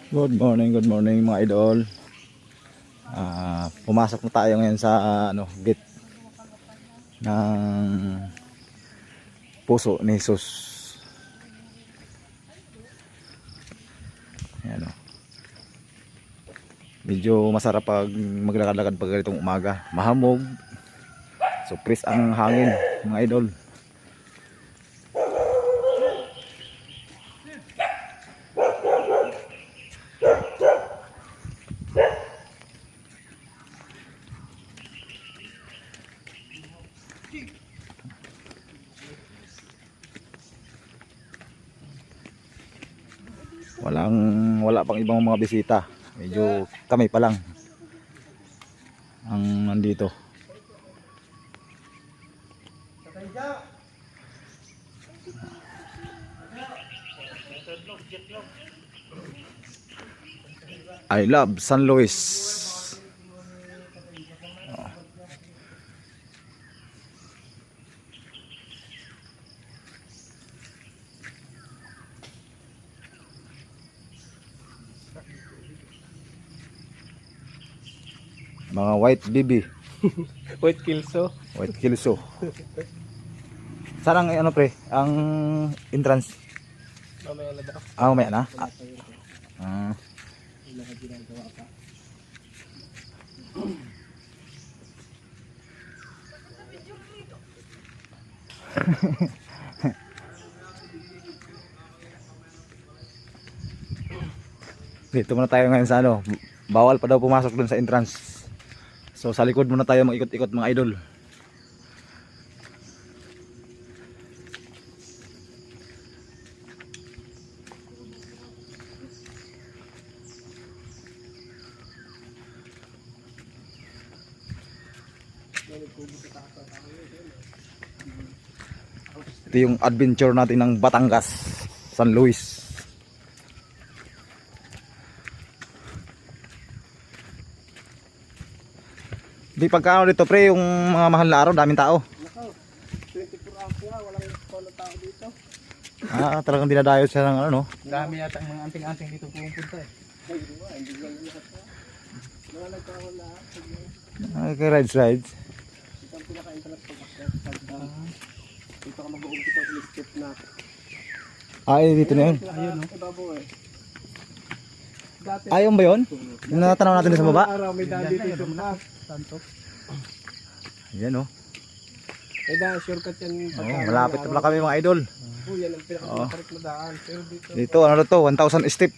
Good morning mga idol. Pumasok na tayo ngayon sa gate ng Puso ni Jesus. Ayan, medyo masarap pag maglakad-lakad pag ganitong umaga. Mahamog. So fresh ang hangin mga idol. Wala pang ibang mga bisita. Medyo kami pa lang ang nandito. I love San Luis. Mga white BB. White Kilso. White Kilso. Saan ang pre? Ang entrance? Mamaya na daw. Mamaya na? Ginagawa pa. Dito muna tayo ngayon sa bawal pa daw pumasok dun sa entrance. So sa likod muna tayo mag-ikot-ikot mga idol. Ito yung adventure natin ng Batangas, San Luis. Di pagkano dito pre, yung mga mahal na araw, daming tao. Nako, 24 hours nga, walang polo tao dito. Talagang dinadayo siya ng ano. Dami yata ang mga anting-anting dito pumunta eh. Ay, hindi lang lahat na. Mga nagkawal lahat. Rides. Ito ang pinaka-internet pag-akit. Dito ka mag-uumpisa ang step na. Dito na yun. Ayun, ibabo eh. Dati, Ayun ba yun? Yung natanaw natin sa baba? araw may daan dito yung sumpas. Santo. Ayan May daan, shortcut yan. Malapit na pala kami mga idol. Yan ang pinaka-correct na daan. Pero dito, Dito ano to, 1,000 step.